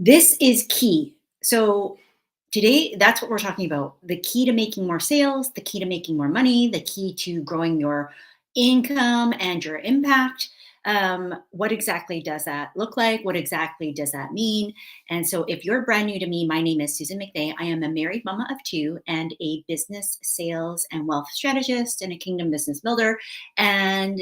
This is key. So today, that's what we're talking about. The key to making more sales, the key to making more money, the key to growing your income and your impact. What exactly does that look like? What exactly does that mean? And so, if you're brand new to me, my name is Susan McVeigh. I am a married mama of two and a business, sales, and wealth strategist and a kingdom business builder. And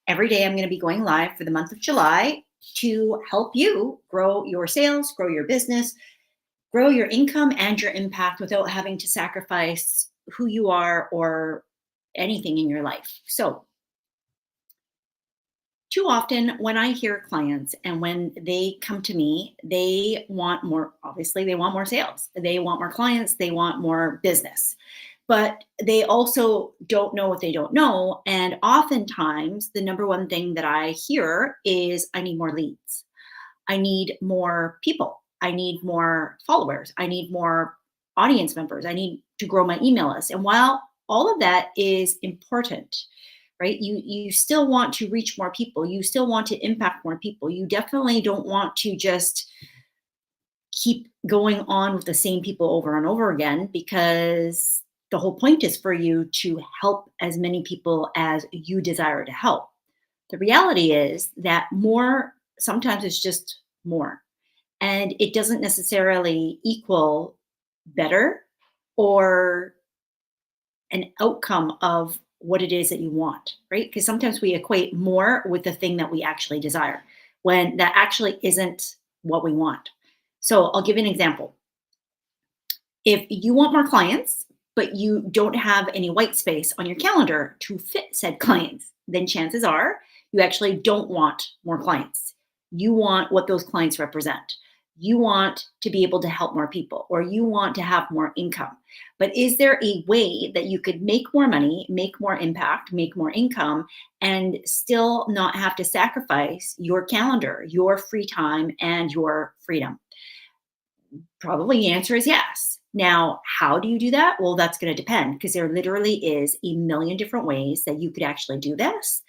every day, I'm going to be going live for the month of July to help you grow your sales, grow your business, grow your income and your impact without having to sacrifice who you are or anything in your life. So, too often when I hear clients and when they come to me, they want more, obviously, they want more sales, they want more clients, they want more business. But they also don't know what they don't know. And oftentimes, the number one thing that I hear is I need more leads. I need more people. I need more followers. I need more audience members. I need to grow my email list. And while all of that is important, right? You still want to reach more people. You still want to impact more people. You definitely don't want to just keep going on with the same people over and over again because the whole point is for you to help as many people as you desire to help. The reality is that more sometimes it's just more. And it doesn't necessarily equal better or an outcome of what it is that you want, right? Because sometimes we equate more with the thing that we actually desire when that actually isn't what we want. So I'll give you an example. If you want more clients, but you don't have any white space on your calendar to fit said clients, then chances are you actually don't want more clients. You want what those clients represent. You want to be able to help more people or you want to have more income. But is there a way that you could make more money, make more impact, make more income, and still not have to sacrifice your calendar, your free time, and your freedom? Probably the answer is yes. Now, how do you do that? Well, that's going to depend because there literally is a million different ways that you could actually do this.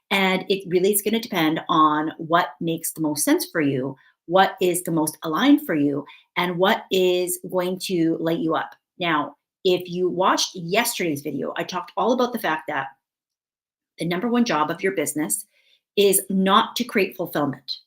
And it really is going to depend on what makes the most sense for you, what is the most aligned for you, and what is going to light you up. Now, if you watched yesterday's video, I talked all about the fact that the number one job of your business is not to create fulfillment.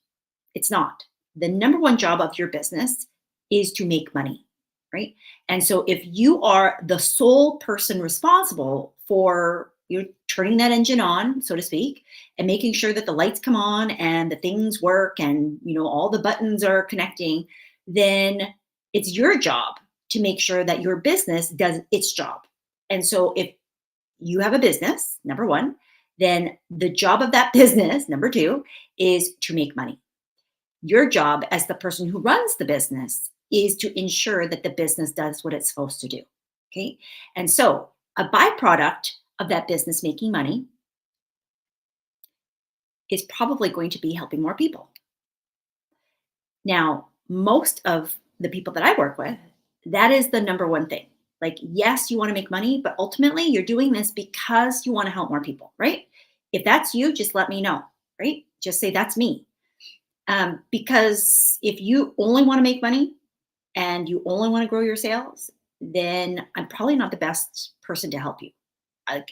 It's not. The number one job of your business is to make money, right? And so if you are the sole person responsible for you turning that engine on, so to speak, and making sure that the lights come on and the things work and all the buttons are connecting, then it's your job to make sure that your business does its job. And so if you have a business, number one, then the job of that business, number two, is to make money. Your job as the person who runs the business is to ensure that the business does what it's supposed to do. Okay. And so a byproduct of that business making money is probably going to be helping more people. Now, most of the people that I work with, that is the number one thing. Like, yes, you want to make money, but ultimately you're doing this because you want to help more people, right? If that's you, just let me know, right? Just say that's me. Because if you only want to make money and you only want to grow your sales, then I'm probably not the best person to help you.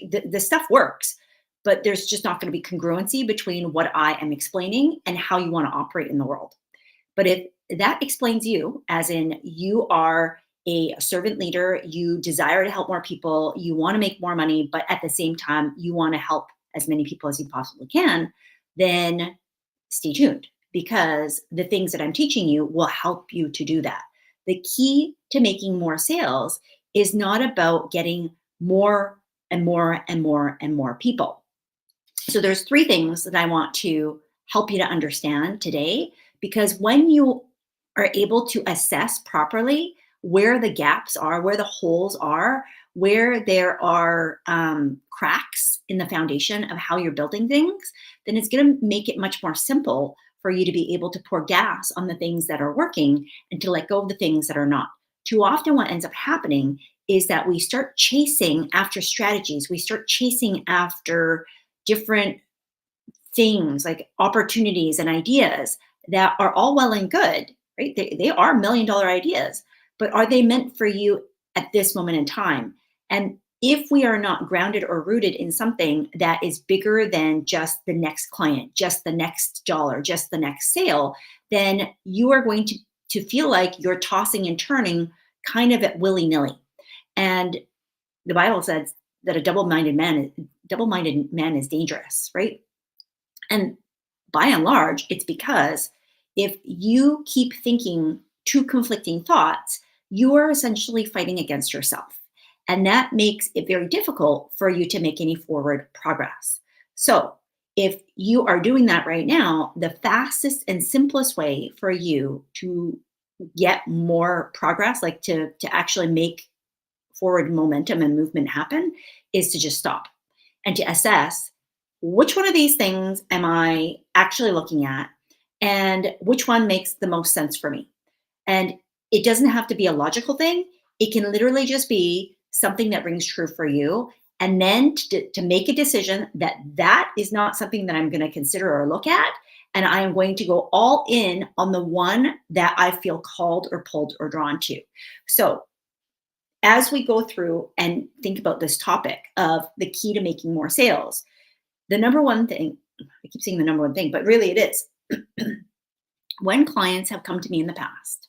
The stuff works, but there's just not going to be congruency between what I am explaining and how you want to operate in the world. But if that explains you, as in you are a servant leader, you desire to help more people, you want to make more money, but at the same time, you want to help as many people as you possibly can, then stay tuned because the things that I'm teaching you will help you to do that. The key to making more sales is not about getting more and more and more and more people. So there's three things that I want to help you to understand today, because when you are able to assess properly where the gaps are, where the holes are, where there are cracks in the foundation of how you're building things, then it's going to make it much more simple for you to be able to pour gas on the things that are working and to let go of the things that are not. Too often, what ends up happening is that we start chasing after strategies, we start chasing after different things like opportunities and ideas that are all well and good, right? They are $1 million ideas, but are they meant for you at this moment in time? And if we are not grounded or rooted in something that is bigger than just the next client, just the next dollar, just the next sale, then you are going to feel like you're tossing and turning kind of at willy-nilly. And the Bible says that a double-minded man is dangerous, right? And by and large, it's because if you keep thinking two conflicting thoughts, you are essentially fighting against yourself. And that makes it very difficult for you to make any forward progress. So, if you are doing that right now, the fastest and simplest way for you to get more progress, like to actually make forward momentum and movement happen, is to just stop and to assess which one of these things am I actually looking at and which one makes the most sense for me. And it doesn't have to be a logical thing. It can literally just be something that rings true for you. And then to make a decision that that is not something that I'm going to consider or look at. And I am going to go all in on the one that I feel called or pulled or drawn to. So as we go through and think about this topic of the key to making more sales, the number one thing, I keep saying the number one thing, but really it is, when clients have come to me in the past,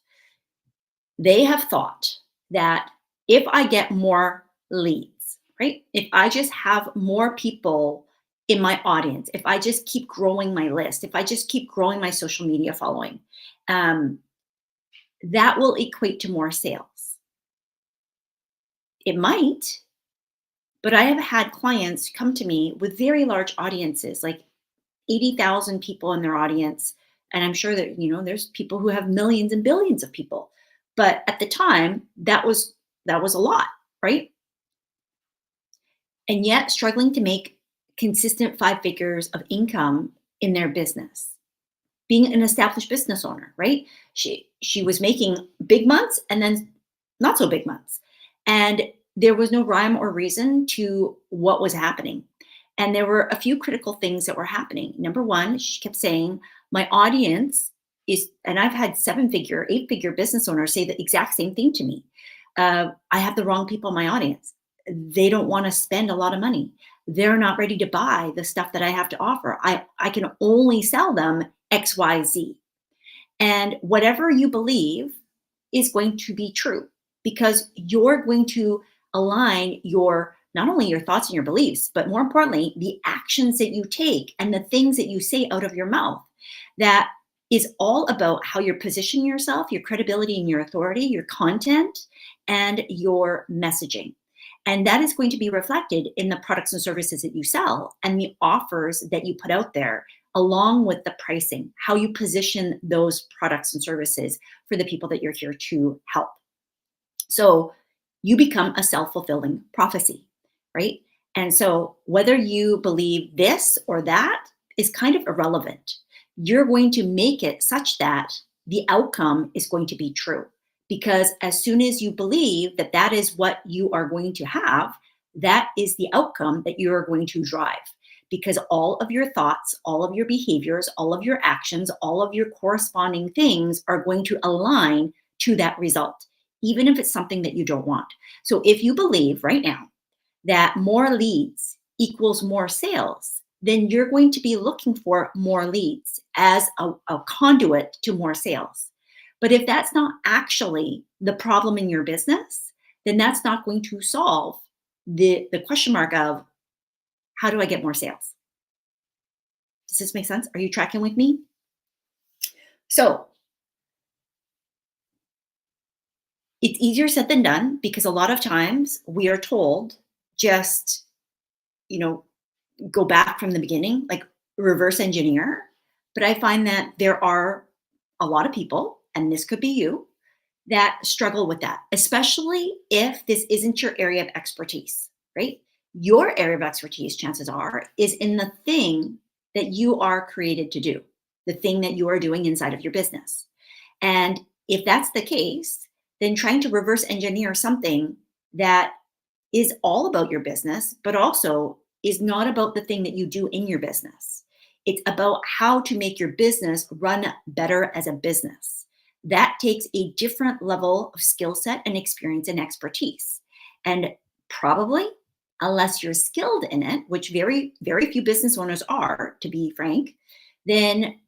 they have thought that if I get more leads, right? If I just have more people in my audience, if I just keep growing my list, if I just keep growing my social media following, um, that will equate to more sales. It might, but I have had clients come to me with very large audiences, like 80,000 people in their audience. And I'm sure that, there's people who have millions and billions of people. But at the time, that was a lot, right? And yet struggling to make consistent 5 figures of income in their business. Being an established business owner, right? She was making big months and then not so big months. And there was no rhyme or reason to what was happening. And there were a few critical things that were happening. Number one, she kept saying, my audience is, and I've had 7-figure, 8-figure business owners say the exact same thing to me. I have the wrong people in my audience. They don't want to spend a lot of money. They're not ready to buy the stuff that I have to offer. I can only sell them X, Y, Z. And whatever you believe is going to be true because you're going to align not only your thoughts and your beliefs, but more importantly, the actions that you take and the things that you say out of your mouth. That is all about how you're positioning yourself, your credibility and your authority, your content, and your messaging. And that is going to be reflected in the products and services that you sell and the offers that you put out there, along with the pricing, how you position those products and services for the people that you're here to help. So you become a self-fulfilling prophecy, right? And so whether you believe this or that is kind of irrelevant. You're going to make it such that the outcome is going to be true. Because as soon as you believe that that is what you are going to have, that is the outcome that you are going to drive. Because all of your thoughts, all of your behaviors, all of your actions, all of your corresponding things are going to align to that result, even if it's something that you don't want. So if you believe right now that more leads equals more sales, then you're going to be looking for more leads as a conduit to more sales. But if that's not actually the problem in your business, then that's not going to solve the question mark of how do I get more sales? Does this make sense? Are you tracking with me? So it's easier said than done because a lot of times we are told just, you know, go back from the beginning, like reverse engineer. But I find that there are a lot of people, and this could be you, that struggle with that, especially if this isn't your area of expertise, right? Your area of expertise, chances are, is in the thing that you are created to do, the thing that you are doing inside of your business. And if that's the case, then trying to reverse engineer something that is all about your business, but also is not about the thing that you do in your business. It's about how to make your business run better as a business. That takes a different level of skill set and experience and expertise. And probably, unless you're skilled in it, which very few business owners are, to be frank, then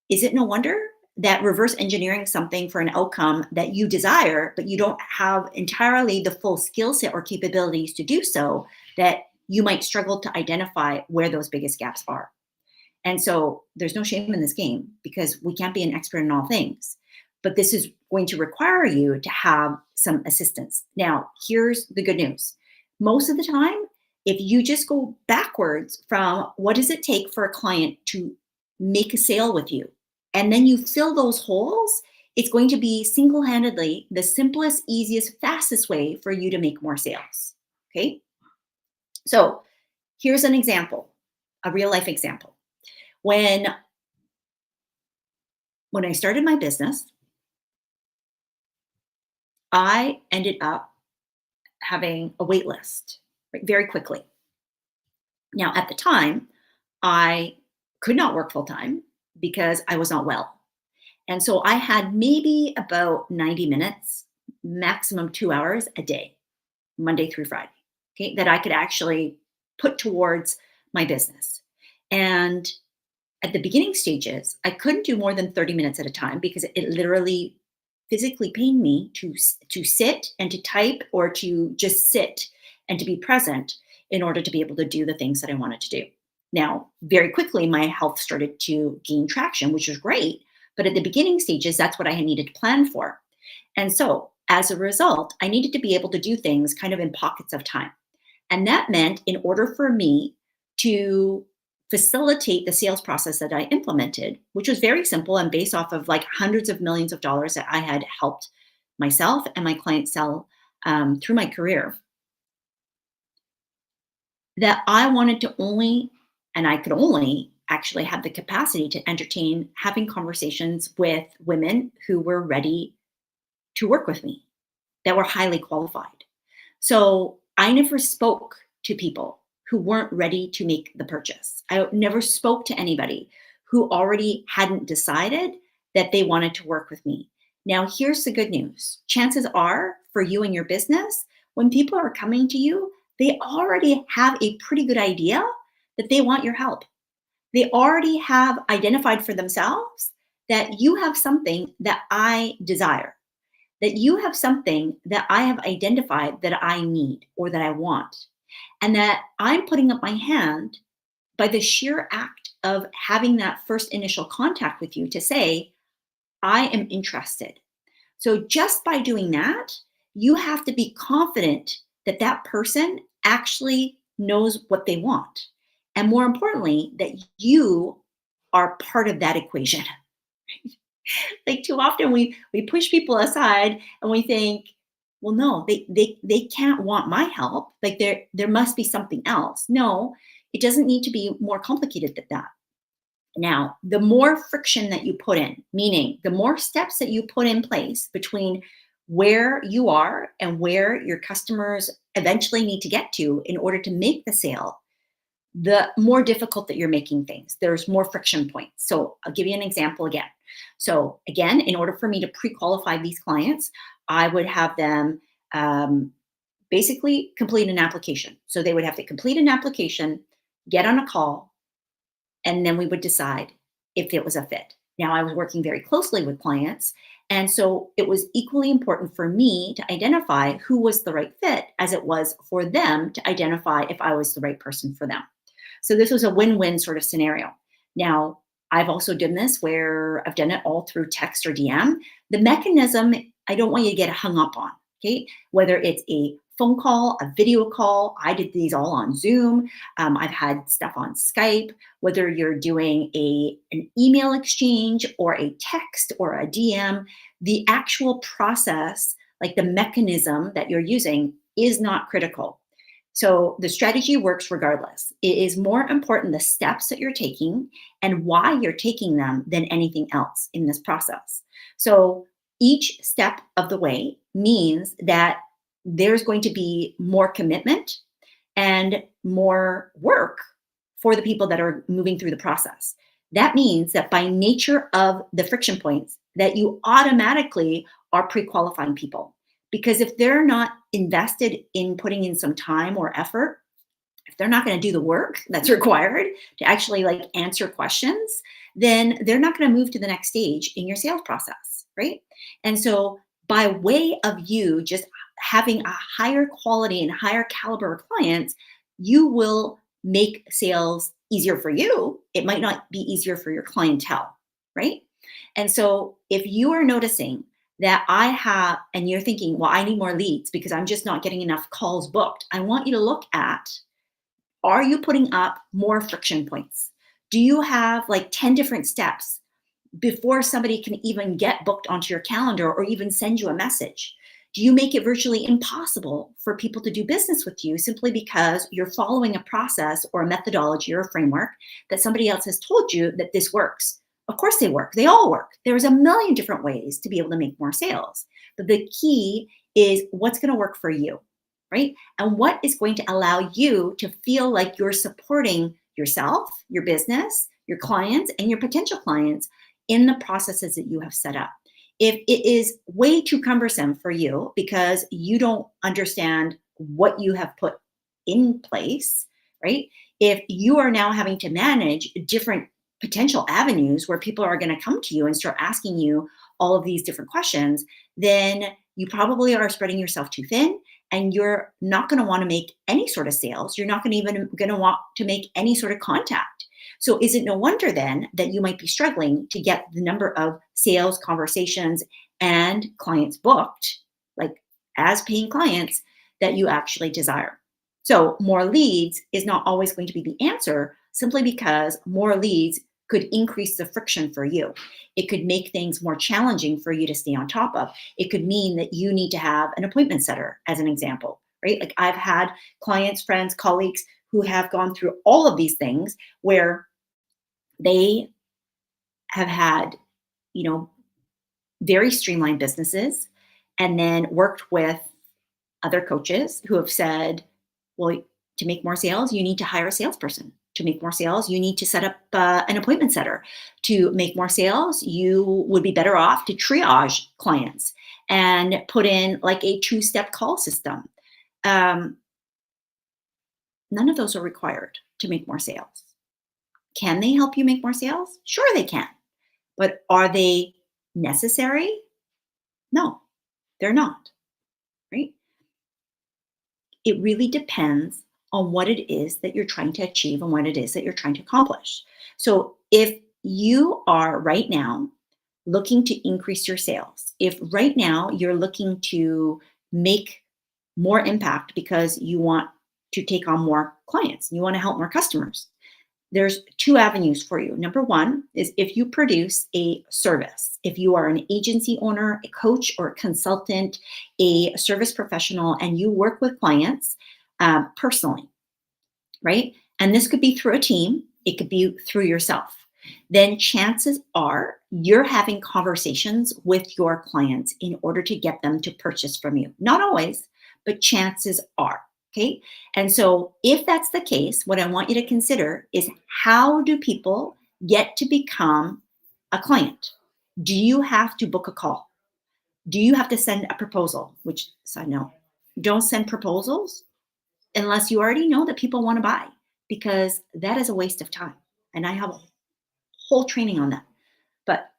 is it no wonder that reverse engineering something for an outcome that you desire, but you don't have entirely the full skill set or capabilities to do so, that you might struggle to identify where those biggest gaps are? And so there's no shame in this game because we can't be an expert in all things. But this is going to require you to have some assistance. Now, here's the good news. Most of the time, if you just go backwards from what does it take for a client to make a sale with you, and then you fill those holes, it's going to be single handedly the simplest, easiest, fastest way for you to make more sales. Okay. So here's an example, a real life example. When I started my business, I ended up having a wait list, right, very quickly. Now, at the time, I could not work full time because I was not well. And so I had maybe about 90 minutes, maximum 2 hours a day, Monday through Friday, okay, that I could actually put towards my business. And at the beginning stages, I couldn't do more than 30 minutes at a time because it literally physically pained me to sit and to type, or to just sit and to be present in order to be able to do the things that I wanted to do. Now, very quickly, my health started to gain traction, which was great. But at the beginning stages, that's what I had needed to plan for. And so as a result, I needed to be able to do things kind of in pockets of time. And that meant in order for me to facilitate the sales process that I implemented, which was very simple and based off of like hundreds of millions of dollars that I had helped myself and my clients sell through my career, that I wanted to only, and I could only actually have the capacity to entertain having conversations with women who were ready to work with me, that were highly qualified. So I never spoke to people who weren't ready to make the purchase. I never spoke to anybody who already hadn't decided that they wanted to work with me. Now, here's the good news. Chances are for you and your business, when people are coming to you, they already have a pretty good idea that they want your help. They already have identified for themselves that you have something that I desire, that you have something that I have identified that I need or that I want, and that I'm putting up my hand by the sheer act of having that first initial contact with you to say, I am interested. So just by doing that, you have to be confident that that person actually knows what they want. And more importantly, that you are part of that equation. Like too often we push people aside and we think, well, no, they can't want my help. Like there must be something else. No, it doesn't need to be more complicated than that. Now, the more friction that you put in, meaning the more steps that you put in place between where you are and where your customers eventually need to get to in order to make the sale, the more difficult that you're making things. There's more friction points. So I'll give you an example again. So again, in order for me to pre-qualify these clients, I would have them basically complete an application. So they would have to complete an application, get on a call, and then we would decide if it was a fit. Now, I was working very closely with clients, and so it was equally important for me to identify who was the right fit as it was for them to identify if I was the right person for them. So this was a win-win sort of scenario. Now, I've also done this where I've done it all through text or DM. The mechanism, I don't want you to get hung up on, okay? Whether it's a phone call, a video call, I did these all on Zoom. I've had stuff on Skype, whether you're doing an email exchange or a text or a DM, the actual process, like the mechanism that you're using, is not critical. So the strategy works regardless. It is more important the steps that you're taking and why you're taking them than anything else in this process. So each step of the way means that there's going to be more commitment and more work for the people that are moving through the process. That means that by nature of the friction points, that you automatically are pre-qualifying people. Because if they're not invested in putting in some time or effort, if they're not going to do the work that's required to actually like answer questions, then they're not going to move to the next stage in your sales process, right? And so by way of you just having a higher quality and higher caliber of clients, you will make sales easier for you. It might not be easier for your clientele, right? And so if you are noticing that I have, and you're thinking, well, I need more leads because I'm just not getting enough calls booked, I want you to look at, are you putting up more friction points? Do you have like 10 different steps before somebody can even get booked onto your calendar or even send you a message? Do you make it virtually impossible for people to do business with you simply because you're following a process or a methodology or a framework that somebody else has told you that this works? Of course they work. They all work. There's a million different ways to be able to make more sales. But the key is what's going to work for you, right? And what is going to allow you to feel like you're supporting yourself, your business, your clients, and your potential clients in the processes that you have set up. If it is way too cumbersome for you because you don't understand what you have put in place, right? If you are now having to manage different potential avenues where people are going to come to you and start asking you all of these different questions, then you probably are spreading yourself too thin, and you're not going to want to make any sort of sales. You're not going to want to make any sort of contact. So is it no wonder then that you might be struggling to get the number of sales conversations and clients booked, like as paying clients, that you actually desire? So more leads is not always going to be the answer, simply because more leads could increase the friction for you. It could make things more challenging for you to stay on top of. It could mean that you need to have an appointment setter, as an example, right? Like I've had clients, friends, colleagues who have gone through all of these things where they have had, you know, very streamlined businesses and then worked with other coaches who have said, well, to make more sales, you need to hire a salesperson. To make more sales, you need to set up an appointment setter. To make more sales, you would be better off to triage clients and put in like a two-step call system. None of those are required to make more sales. Can they help you make more sales? Sure, they can. But are they necessary? No, they're not, right? It really depends on what it is that you're trying to achieve and what it is that you're trying to accomplish. So if you are right now looking to increase your sales, if right now you're looking to make more impact because you want to take on more clients, you want to help more customers, there's two avenues for you. Number one is if you produce a service, if you are an agency owner, a coach, or a consultant, a service professional, and you work with clients personally, right? And this could be through a team, it could be through yourself. Then chances are you're having conversations with your clients in order to get them to purchase from you. Not always, but chances are. Okay. And so if that's the case, what I want you to consider is, how do people get to become a client? Do you have to book a call? Do you have to send a proposal? Which, side note, don't send proposals unless you already know that people want to buy, because that is a waste of time. And I have a whole training on that. But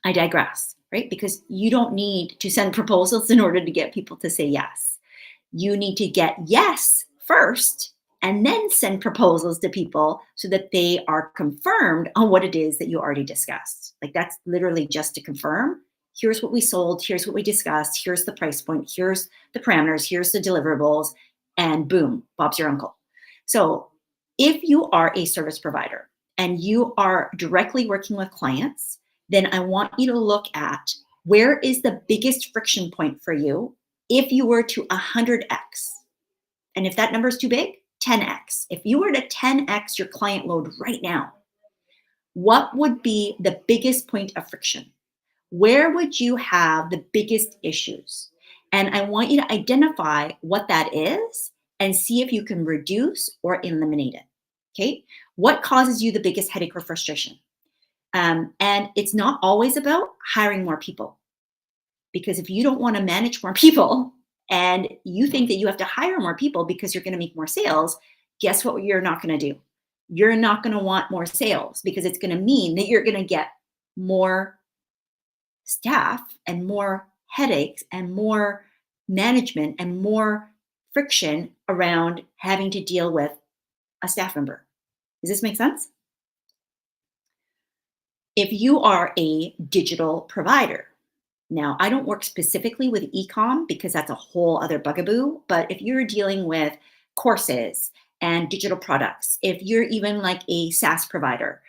I digress, right? Because you don't need to send proposals in order to get people to say yes. You need to get yes first and then send proposals to people so that they are confirmed on what it is that you already discussed. Like that's literally just to confirm. Here's what we sold. Here's what we discussed. Here's the price point. Here's the parameters. Here's the deliverables. And boom, Bob's your uncle. So if you are a service provider and you are directly working with clients, then I want you to look at, where is the biggest friction point for you if you were to 100x. And if that number is too big, 10x. If you were to 10x your client load right now, what would be the biggest point of friction? Where would you have the biggest issues? And I want you to identify what that is and see if you can reduce or eliminate it. Okay. What causes you the biggest headache or frustration? And it's not always about hiring more people, because if you don't want to manage more people and you think that you have to hire more people because you're going to make more sales, guess what you're not going to do? You're not going to want more sales, because it's going to mean that you're going to get more staff and more headaches and more management and more friction around having to deal with a staff member. Does this make sense? If you are a digital provider, now I don't work specifically with ecom because that's a whole other bugaboo, but if you're dealing with courses and digital products, if you're even like a SaaS provider,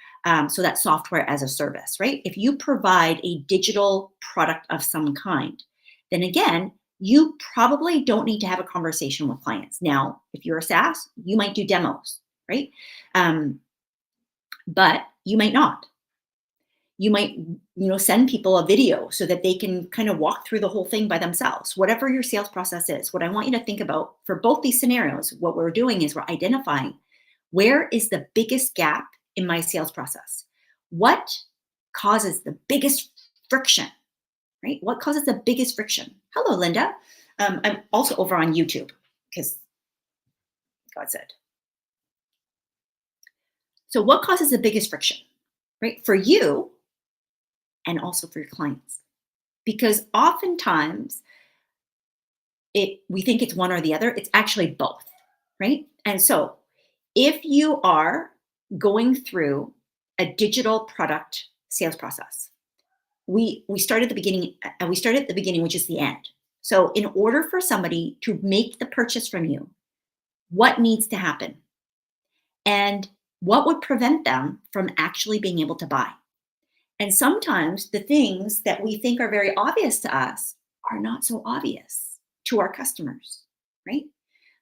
so that's software as a service, right? If you provide a digital product of some kind, then again, you probably don't need to have a conversation with clients. Now, if you're a SaaS, you might do demos, right? Um, but you might not. You might, send people a video so that they can kind of walk through the whole thing by themselves. Whatever your sales process is, what I want you to think about for both these scenarios, what we're doing is we're identifying, where is the biggest gap in my sales process? What causes the biggest friction, right? What causes the biggest friction? Hello, Linda. I'm also over on YouTube because God said. So what causes the biggest friction, right? For you and also for your clients. Because oftentimes we think it's one or the other. It's actually both, right? And so if you are going through a digital product sales process, we start at the beginning, which is the end. So in order for somebody to make the purchase from you, what needs to happen? And what would prevent them from actually being able to buy? And sometimes the things that we think are very obvious to us are not so obvious to our customers, right?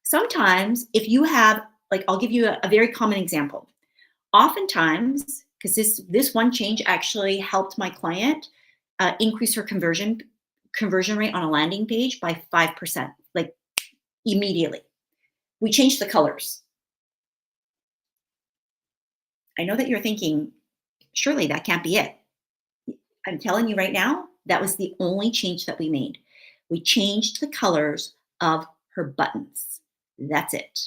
Sometimes if you have, like, I'll give you a very common example. Oftentimes, because this one change actually helped my client increase her conversion rate on a landing page by 5%, like immediately. We changed the colors. I know that you're thinking, surely that can't be it. I'm telling you right now, that was the only change that we made. We changed the colors of her buttons. That's it.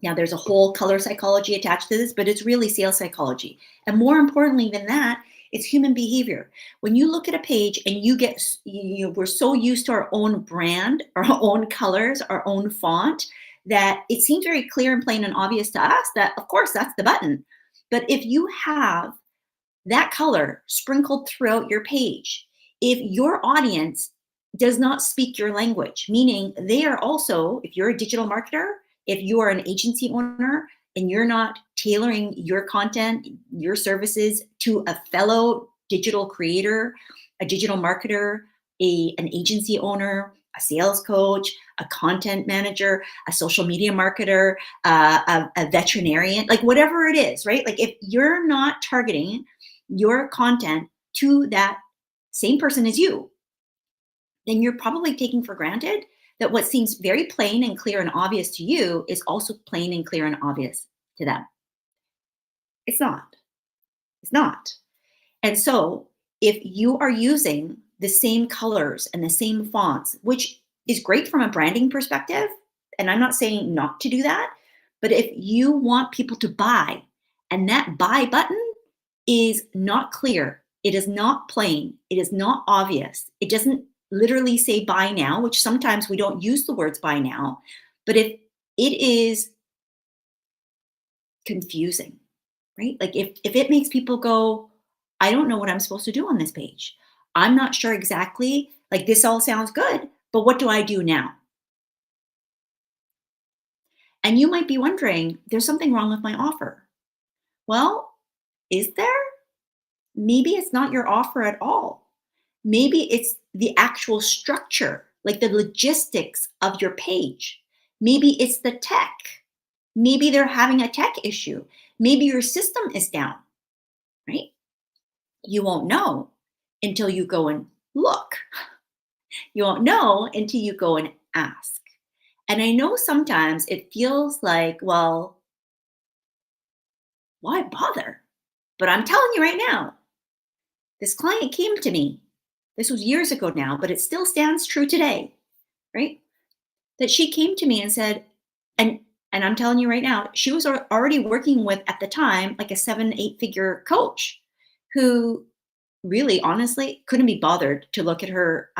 Now, there's a whole color psychology attached to this, but it's really sales psychology. And more importantly than that, it's human behavior. When you look at a page and we're so used to our own brand, our own colors, our own font, that it seems very clear and plain and obvious to us that, of course, that's the button. But if you have that color sprinkled throughout your page, if your audience does not speak your language, meaning they are also, if you're a digital marketer, if you are an agency owner and you're not tailoring your content, your services to a fellow digital creator, a digital marketer, an agency owner, a sales coach, a content manager, a social media marketer, a veterinarian, like whatever it is, right? Like if you're not targeting your content to that same person as you, then you're probably taking for granted that what seems very plain and clear and obvious to you is also plain and clear and obvious to them. It's not. It's not. And so if you are using the same colors and the same fonts, which is great from a branding perspective, and I'm not saying not to do that, but if you want people to buy and that buy button is not clear, it is not plain, it is not obvious, it doesn't literally say buy now, which sometimes we don't use the words buy now, but if it is confusing, right? Like if it makes people go, I don't know what I'm supposed to do on this page. I'm not sure exactly, like this all sounds good, but what do I do now? And you might be wondering, there's something wrong with my offer. Well, is there? Maybe it's not your offer at all. Maybe it's the actual structure, like the logistics of your page. Maybe it's the tech. Maybe they're having a tech issue. Maybe your system is down, right? You won't know until you go and look. You won't know until you go and ask. And I know sometimes it feels like, well, Why bother? But I'm telling you right now, this client came to me. This was years ago now, but it still stands true today, right? That she came to me and said, and I'm telling you right now, she was already working with at the time like a 7, 8 figure coach who really honestly couldn't be bothered to look at her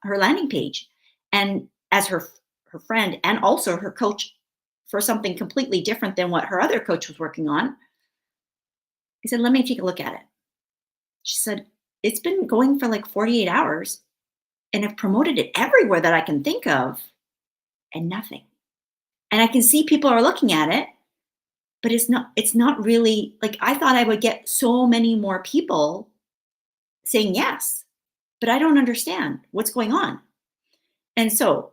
landing page. And as her friend and also her coach for something completely different than what her other coach was working on, he said, "Let me take a look at it." She said, "It's been going for like 48 hours and I've promoted it everywhere that I can think of and nothing. And I can see people are looking at it, but it's not really like I thought I would get so many more people saying yes, but I don't understand what's going on." And so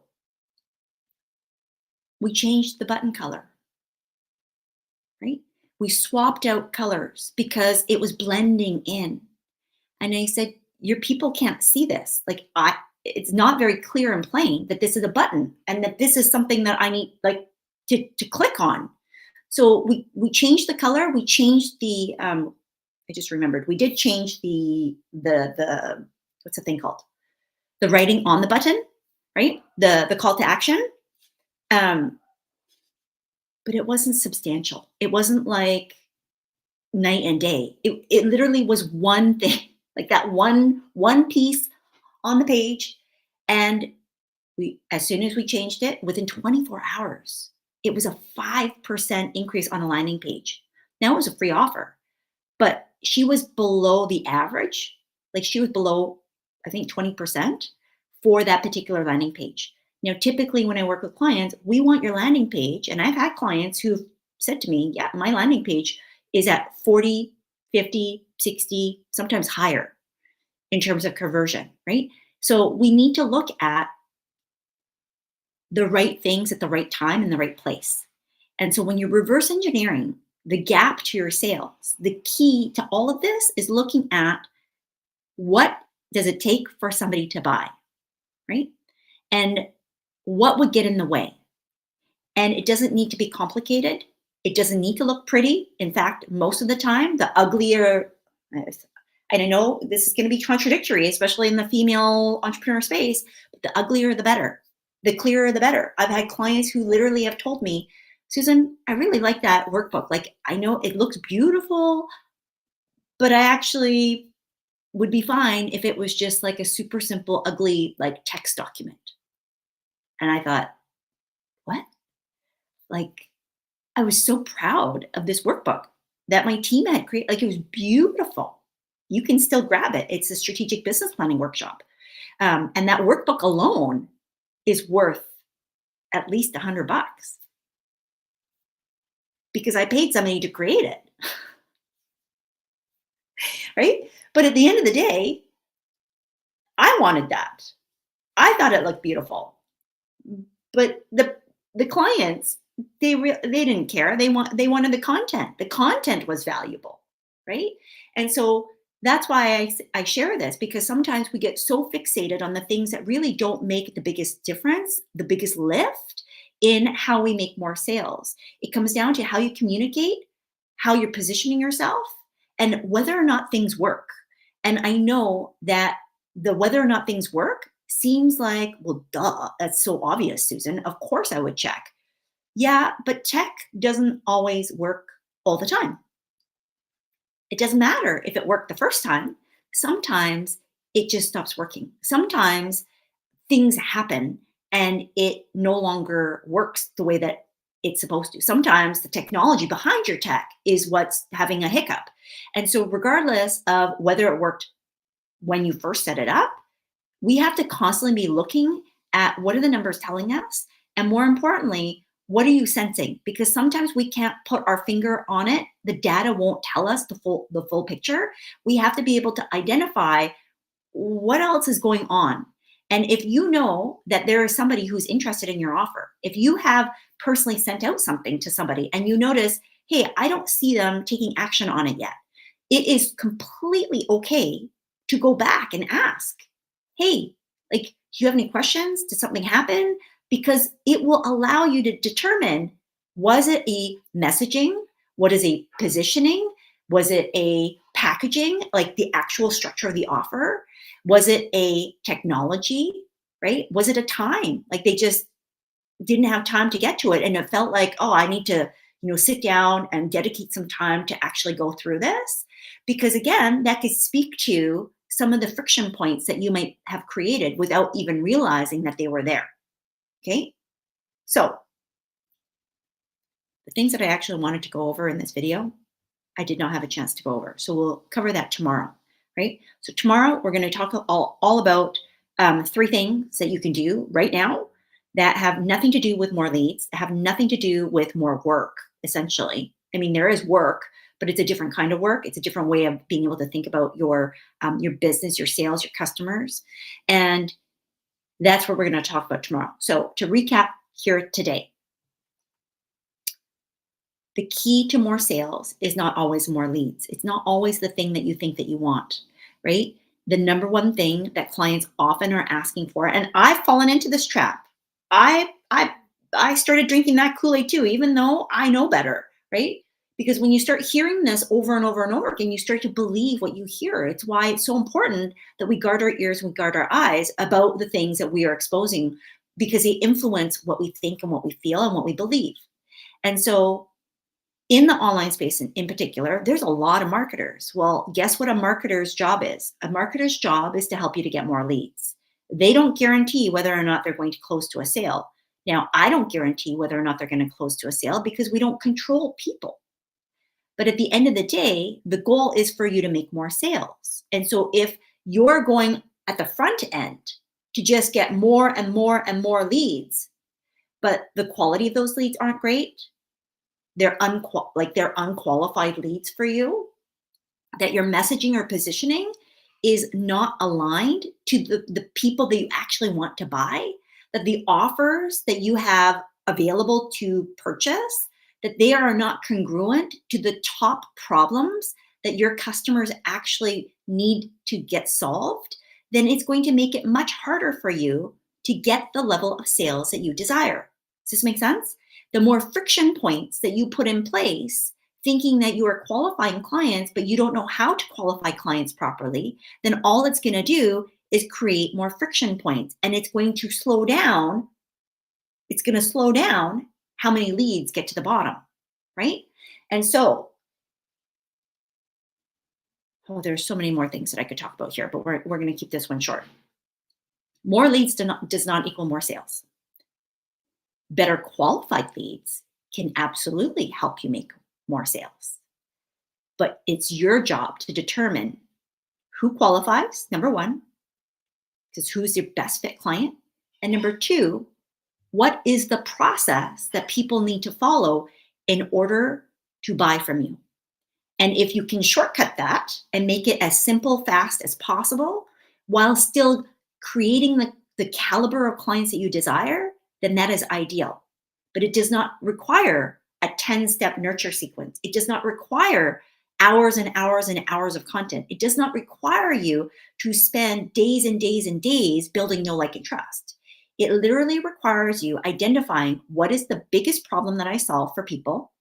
we changed the button color, right? We swapped out colors because it was blending in. And I said, "Your people can't see this. Like it's not very clear and plain that this is a button and that this is something that I need like to click on." So we changed the color. We changed the I just remembered we did change the what's the thing called? The writing on the button, right? The call to action. Um, but it wasn't substantial. It wasn't like night and day. It literally was one thing, like that one piece on the page. And we as soon as we changed it, within 24 hours, it was a 5% increase on the landing page. Now it was a free offer, but she was below the average. Like she was below, I think, 20% for that particular landing page. Typically when I work with clients, we want your landing page. And I've had clients who've said to me, yeah, my landing page is at 40, 50, 60, sometimes higher in terms of conversion, right? So we need to look at the right things at the right time in the right place. And so when you're reverse engineering the gap to your sales, the key to all of this is looking at what does it take for somebody to buy, right? And what would get in the way? And it doesn't need to be complicated. It doesn't need to look pretty. In fact, most of the time, the uglier, and I know this is going to be contradictory, especially in the female entrepreneur space, but the uglier, the better. The clearer, the better. I've had clients who literally have told me, "Susan, I really like that workbook. Like, I know it looks beautiful, but I actually would be fine if it was just like a super simple, ugly, like text document." And I thought, what? Like, I was so proud of this workbook that my team had created. Like, it was beautiful. You can still grab it. It's a strategic business planning workshop. And that workbook alone is worth at least $100 because I paid somebody to create it, right? But at the end of the day, I wanted that. I thought it looked beautiful. But the clients, they didn't care. They wanted the content. The content was valuable, right? And so that's why I share this because sometimes we get so fixated on the things that really don't make the biggest difference, the biggest lift in how we make more sales. It comes down to how you communicate, how you're positioning yourself, and whether or not things work. And I know that the whether or not things work seems like, well, duh, that's so obvious, Susan. Of course I would check. Yeah, but tech doesn't always work all the time. It doesn't matter if it worked the first time. Sometimes it just stops working. Sometimes things happen and it no longer works the way that it's supposed to. Sometimes the technology behind your tech is what's having a hiccup. And so, regardless of whether it worked when you first set it up, we have to constantly be looking at what are the numbers telling us, and more importantly, what are you sensing? Because sometimes we can't put our finger on it. The data won't tell us the full picture. We have to be able to identify what else is going on. And if you know that there is somebody who's interested in your offer, if you have personally sent out something to somebody and you notice, hey, I don't see them taking action on it yet, it is completely okay to go back and ask, hey, like, do you have any questions? Did something happen? Because it will allow you to determine, was it a messaging? What is a positioning? Was it a packaging, like the actual structure of the offer? Was it a technology, right? Was it a time? Like they just didn't have time to get to it. And it felt like, oh, I need to, sit down and dedicate some time to actually go through this. Because again, that could speak to some of the friction points that you might have created without even realizing that they were there. Okay. So the things that I actually wanted to go over in this video, I did not have a chance to go over. So we'll cover that tomorrow, right? So tomorrow we're going to talk all about three things that you can do right now that have nothing to do with more leads, have nothing to do with more work, essentially. I mean, there is work, but it's a different kind of work. It's a different way of being able to think about your business, your sales, your customers, and that's what we're going to talk about tomorrow. So to recap here today, the key to more sales is not always more leads. It's not always the thing that you think that you want, right? The number one thing that clients often are asking for, and I've fallen into this trap. I started drinking that Kool-Aid too, even though I know better, right? Because when you start hearing this over and over and over again, you start to believe what you hear. It's why it's so important that we guard our ears and we guard our eyes about the things that we are exposing, because they influence what we think and what we feel and what we believe. And so in the online space in particular, there's a lot of marketers. Well, guess what a marketer's job is? A marketer's job is to help you to get more leads. They don't guarantee whether or not they're going to close to a sale. Now, I don't guarantee whether or not they're going to close to a sale because we don't control people. But at the end of the day, the goal is for you to make more sales. And so if you're going at the front end to just get more and more and more leads, but the quality of those leads aren't great, they're unqualified leads for you, that your messaging or positioning is not aligned to the people that you actually want to buy, that the offers that you have available to purchase, that they are not congruent to the top problems that your customers actually need to get solved, then it's going to make it much harder for you to get the level of sales that you desire. Does this make sense? The more friction points that you put in place, thinking that you are qualifying clients, but you don't know how to qualify clients properly, then all it's going to do is create more friction points. And it's going to slow down. It's going to slow down how many leads get to the bottom, right? And so, there's so many more things that I could talk about here, but we're going to keep this one short. More leads does not equal more sales. Better qualified leads can absolutely help you make more sales. But it's your job to determine who qualifies, number one, because who's your best fit client? And number two, what is the process that people need to follow in order to buy from you? And if you can shortcut that and make it as simple, fast as possible, while still creating the caliber of clients that you desire, then that is ideal. But it does not require a 10-step nurture sequence. It does not require hours and hours and hours of content. It does not require you to spend days and days and days building know, like, and trust. It literally requires you identifying what is the biggest problem that I solve for people.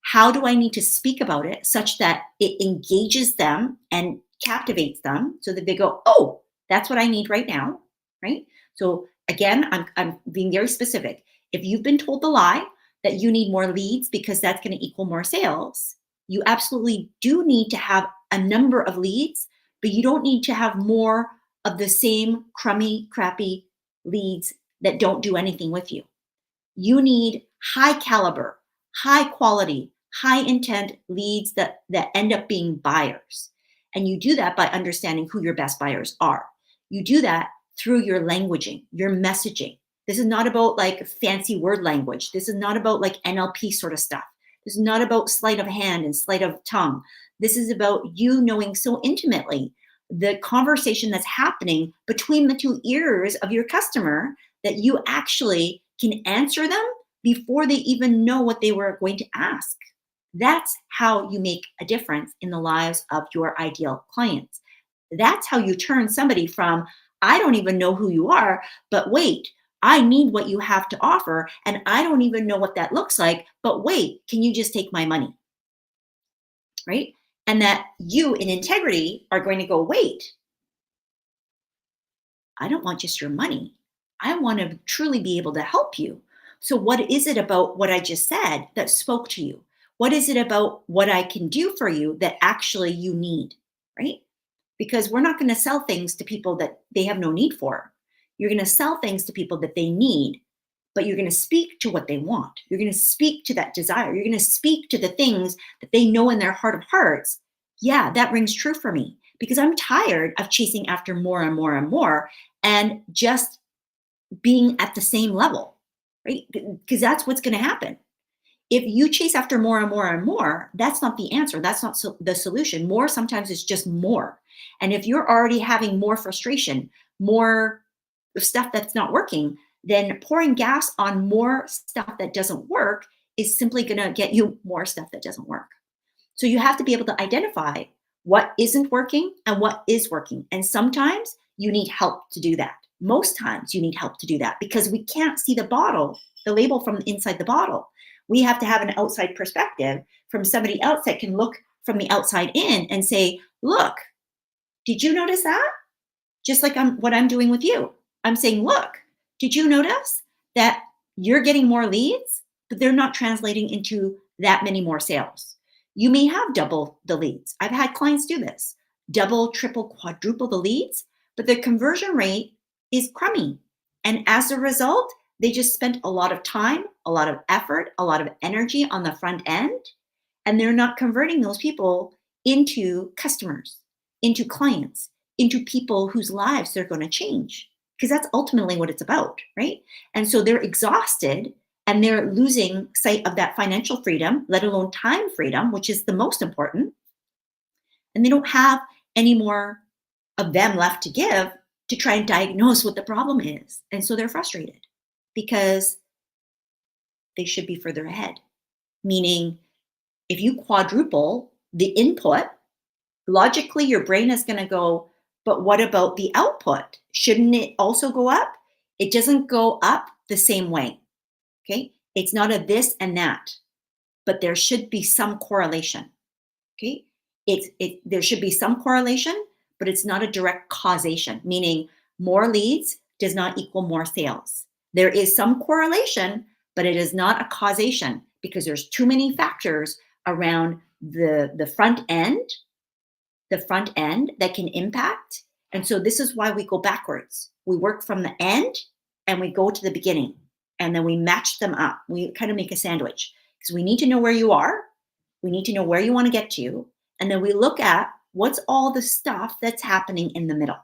How do I need to speak about it such that it engages them and captivates them so that they go, oh, that's what I need right now, right? So again, I'm being very specific. If you've been told the lie that you need more leads because that's going to equal more sales, you absolutely do need to have a number of leads, but you don't need to have more of the same crummy, crappy leads that don't do anything with you. You need high caliber, high quality, high intent leads that end up being buyers. And you do that by understanding who your best buyers are. You do that through your languaging, your messaging. This is not about like fancy word language. This is not about like NLP sort of stuff. This is not about sleight of hand and sleight of tongue. This is about you knowing so intimately the conversation that's happening between the two ears of your customer that you actually can answer them before they even know what they were going to ask. That's how you make a difference in the lives of your ideal clients. That's how you turn somebody from, I don't even know who you are, but wait, I need what you have to offer, and I don't even know what that looks like, but wait, can you just take my money? right? And that you in integrity are going to go, wait, I don't want just your money. I want to truly be able to help you. So, what is it about what I just said that spoke to you? What is it about what I can do for you that actually you need, right? Because we're not going to sell things to people that they have no need for. You're going to sell things to people that they need, but you're going to speak to what they want. You're going to speak to that desire. You're going to speak to the things that they know in their heart of hearts. Yeah, that rings true for me because I'm tired of chasing after more and more and more and just being at the same level, right? Because that's what's going to happen. If you chase after more and more and more, that's not the answer. That's not the solution. More sometimes is just more. And if you're already having more frustration, more stuff that's not working, then pouring gas on more stuff that doesn't work is simply going to get you more stuff that doesn't work. So you have to be able to identify what isn't working and what is working. And sometimes you need help to do that. Most times you need help to do that because we can't see the bottle, the label from inside the bottle. We have to have an outside perspective from somebody else that can look from the outside in and say, look, did you notice that? Just like what I'm doing with you. I'm saying, look, did you notice that you're getting more leads, but they're not translating into that many more sales? You may have double the leads. I've had clients do this, double, triple, quadruple the leads, but their conversion rate is crummy. And as a result, they just spent a lot of time, a lot of effort, a lot of energy on the front end, and they're not converting those people into customers, into clients, into people whose lives they're going to change. Because that's ultimately what it's about, right? And so they're exhausted and they're losing sight of that financial freedom, let alone time freedom, which is the most important. And they don't have any more of them left to give to try and diagnose what the problem is. And so they're frustrated because they should be further ahead. Meaning, if you quadruple the input, logically your brain is going to go, but what about the output? Shouldn't it also go up? It doesn't go up the same way. Okay. It's not a this and that, but there should be some correlation. Okay. There should be some correlation, but it's not a direct causation, meaning more leads does not equal more sales. There is some correlation, but it is not a causation because there's too many factors around the front end that can impact. And so this is why we go backwards. We work from the end and we go to the beginning and then we match them up. We kind of make a sandwich because we need to know where you are. We need to know where you want to get to. And then we look at what's all the stuff that's happening in the middle.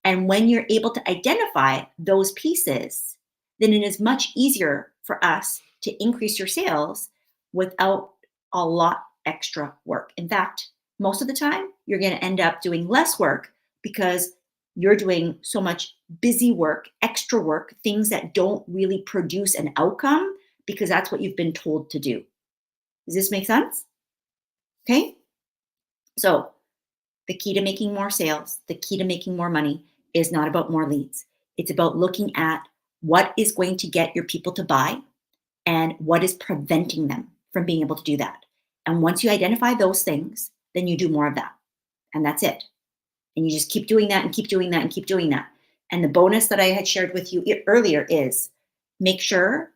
And when you're able to identify those pieces, then it is much easier for us to increase your sales without a lot extra work. In fact, most of the time, you're going to end up doing less work because you're doing so much busy work, extra work, things that don't really produce an outcome because that's what you've been told to do. Does this make sense? Okay. So the key to making more sales, the key to making more money is not about more leads. It's about looking at what is going to get your people to buy and what is preventing them from being able to do that. And once you identify those things, then you do more of that. And that's it. And you just keep doing that and keep doing that and keep doing that. And the bonus that I had shared with you earlier is make sure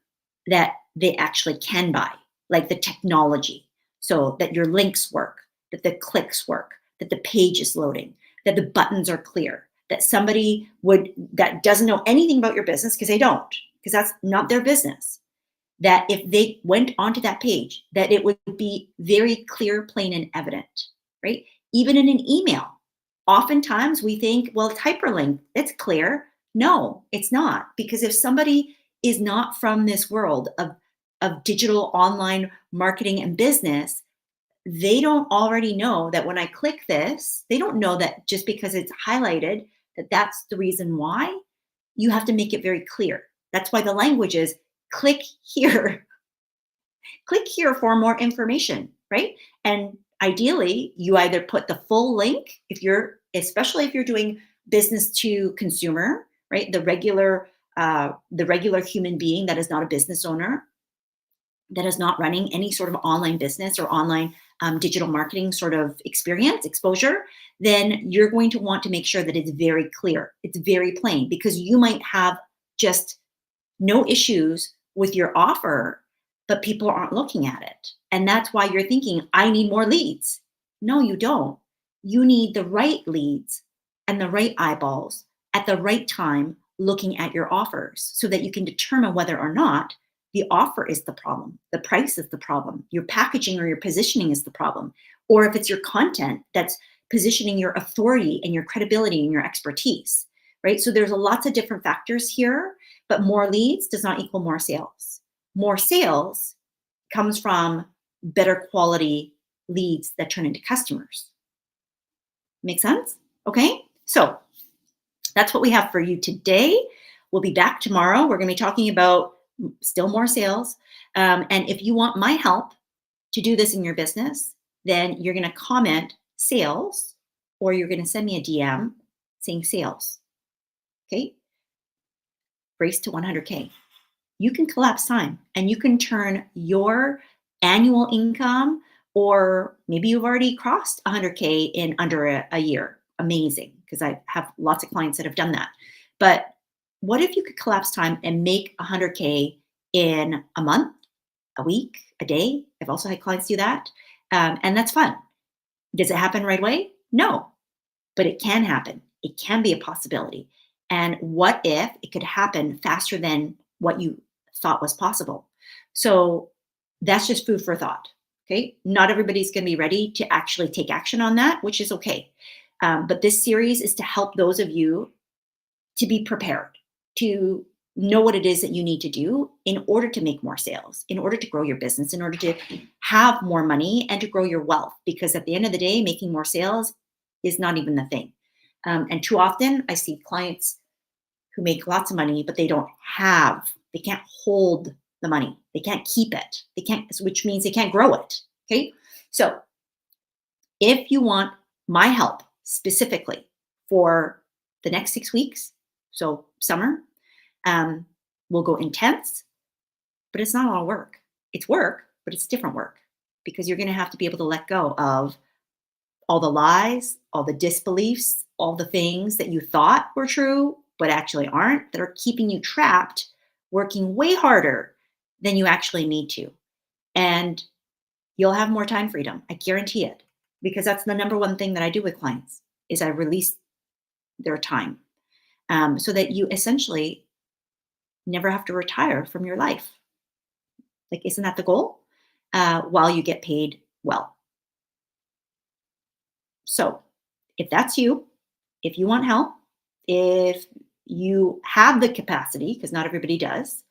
that they actually can buy, like the technology, so that your links work, that the clicks work, that the page is loading, that the buttons are clear, that somebody that doesn't know anything about your business, because they don't, because that's not their business, that if they went onto that page, that it would be very clear, plain, and evident, right? Even in an email. Oftentimes we think, well, it's hyperlinked, it's clear. No, it's not. Because if somebody is not from this world of digital online marketing and business, they don't already know that when I click this, they don't know that just because it's highlighted, that that's the reason why. You have to make it very clear. That's why the language is click here. Click here for more information, right? And ideally, you either put the full link especially if you're doing business to consumer, right? The regular human being that is not a business owner, that is not running any sort of online business or online digital marketing sort of experience, exposure, then you're going to want to make sure that it's very clear, it's very plain, because you might have just no issues with your offer, but people aren't looking at it. And that's why you're thinking, I need more leads. No, you don't. You need the right leads and the right eyeballs at the right time looking at your offers so that you can determine whether or not the offer is the problem, the price is the problem, your packaging or your positioning is the problem, or if it's your content that's positioning your authority and your credibility and your expertise, right? So there's lots of different factors here, but more leads does not equal more sales. More sales comes from better quality leads that turn into customers. Make sense? Okay. So that's what we have for you today. We'll be back tomorrow. We're going to be talking about still more sales. And if you want my help to do this in your business, then you're going to comment sales, or you're going to send me a DM saying sales. Okay. Race to 100K. You can collapse time and you can turn your annual income, or maybe you've already crossed 100K in under a year. Amazing, because I have lots of clients that have done that. But what if you could collapse time and make 100K in a month, a week, a day? I've also had clients do that. And that's fun. Does it happen right away? No, but it can happen. It can be a possibility. And what if it could happen faster than what you thought was possible? So that's just food for thought. Okay. Not everybody's going to be ready to actually take action on that, which is okay. But this series is to help those of you to be prepared, to know what it is that you need to do in order to make more sales, in order to grow your business, in order to have more money and to grow your wealth. Because at the end of the day, making more sales is not even the thing. And too often I see clients who make lots of money, but they can't hold the money. They can't keep it. They can't, which means they can't grow it. Okay. So if you want my help specifically for the next 6 weeks, so summer, we'll go intense, but it's not a lot of work. It's work, but it's different work, because you're going to have to be able to let go of all the lies, all the disbeliefs, all the things that you thought were true, but actually aren't, that are keeping you trapped, working way harder than you actually need to. And you'll have more time freedom. I guarantee it, because that's the number one thing that I do with clients is I release their time, so that you essentially never have to retire from your life. Like, isn't that the goal? While you get paid well. So if that's you, if you want help, if you have the capacity, because not everybody does,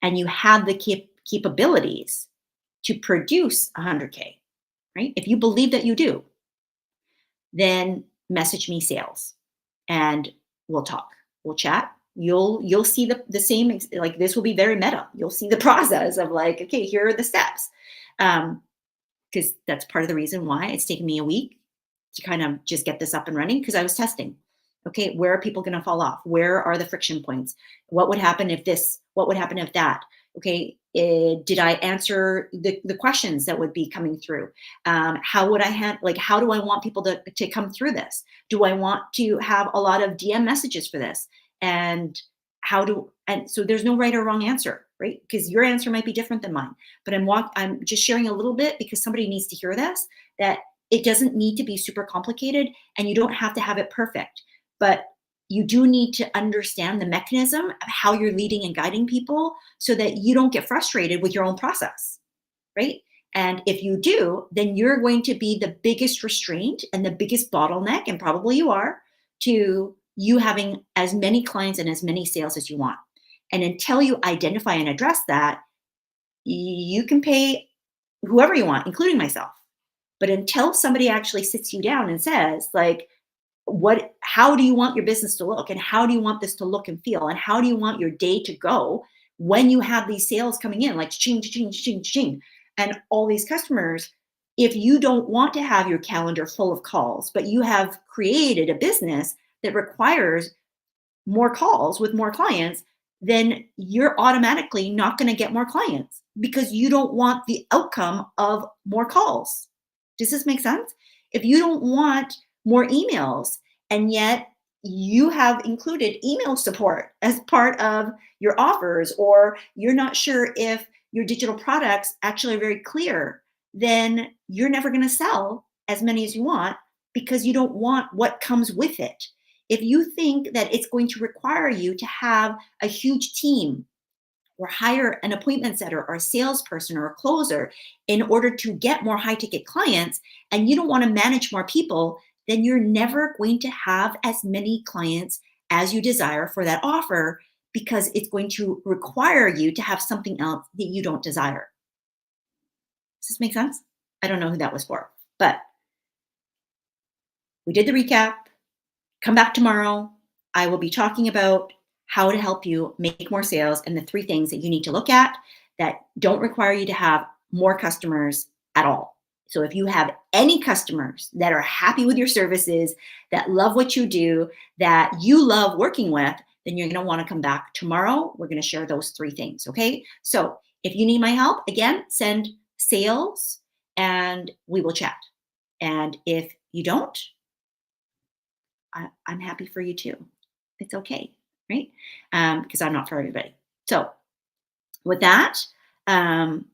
and you have the capabilities to produce 100K, right? If you believe that you do, then message me sales and we'll talk, we'll chat. You'll see the same, like, this will be very meta. You'll see the process of like, okay, here are the steps. Because that's part of the reason why it's taken me a week to kind of just get this up and running, because I was testing. Okay, where are people going to fall off? Where are the friction points? What would happen if this? What would happen if that? Okay, did I answer the questions that would be coming through? How would I how do I want people to come through this? Do I want to have a lot of DM messages for this? And so there's no right or wrong answer, right? Because your answer might be different than mine. But I'm just sharing a little bit because somebody needs to hear this, that it doesn't need to be super complicated and you don't have to have it perfect. But you do need to understand the mechanism of how you're leading and guiding people so that you don't get frustrated with your own process, right? And if you do, then you're going to be the biggest restraint and the biggest bottleneck, and probably you are, to you having as many clients and as many sales as you want. And until you identify and address that, you can pay whoever you want, including myself. But until somebody actually sits you down and says, like, how do you want your business to look, and how do you want this to look and feel, and how do you want your day to go when you have these sales coming in, like ching, ching, ching, ching, and all these customers? If you don't want to have your calendar full of calls, but you have created a business that requires more calls with more clients, then you're automatically not going to get more clients because you don't want the outcome of more calls. Does this make sense? If you don't want more emails and yet you have included email support as part of your offers, or you're not sure if your digital products actually are very clear, then you're never going to sell as many as you want because you don't want what comes with it. If you think that it's going to require you to have a huge team or hire an appointment setter or a salesperson or a closer in order to get more high ticket clients, and you don't want to manage more people, then you're never going to have as many clients as you desire for that offer because it's going to require you to have something else that you don't desire. Does this make sense? I don't know who that was for, but we did the recap. Come back tomorrow. I will be talking about how to help you make more sales and the three things that you need to look at that don't require you to have more customers at all. So if you have any customers that are happy with your services, that love what you do, that you love working with, then you're going to want to come back tomorrow. We're going to share those three things. Okay. So if you need my help, again, send sales and we will chat. And if you don't, I'm happy for you too. It's okay, right? Because I'm not for everybody. So with that, we'll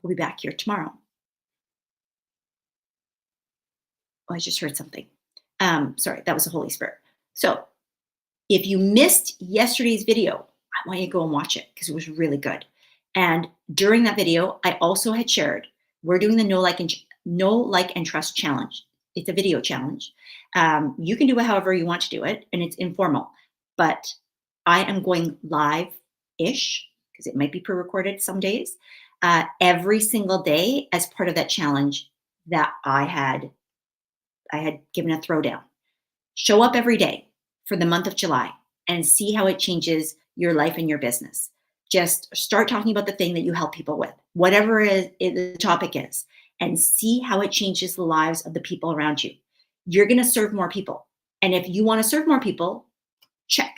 be back here tomorrow. Oh, I just heard something. Sorry, that was the Holy Spirit. So if you missed yesterday's video, I want you to go and watch it because it was really good. And during that video, I also had shared we're doing the no like and trust challenge. It's a video challenge. You can do it however you want to do it, and it's informal. But I am going live-ish because it might be pre-recorded some days every single day as part of that challenge that I had given a throwdown. Show up every day for the month of July and see how it changes your life and your business. Just start talking about the thing that you help people with, whatever the topic is, and see how it changes the lives of the people around you. You're going to serve more people. And if you want to serve more people, check.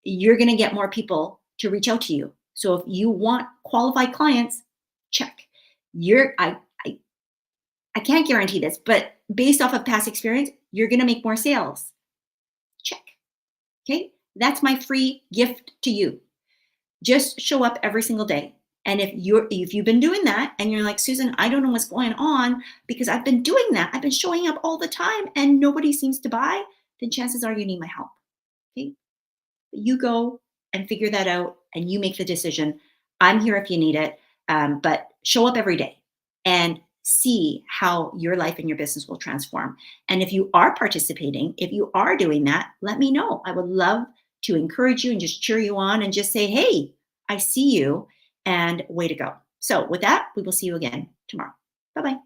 You're going to get more people to reach out to you. So if you want qualified clients, check. I can't guarantee this, but based off of past experience, you're going to make more sales. Check. Okay. That's my free gift to you. Just show up every single day. And if you've been doing that and you're like, Susan, I don't know what's going on because I've been doing that. I've been showing up all the time and nobody seems to buy, then chances are you need my help. Okay. You go and figure that out and you make the decision. I'm here if you need it. But show up every day and see how your life and your business will transform. And if you are participating, if you are doing that, let me know. I would love to encourage you and just cheer you on and just say, hey, I see you and way to go. So with that, we will see you again tomorrow. Bye-bye.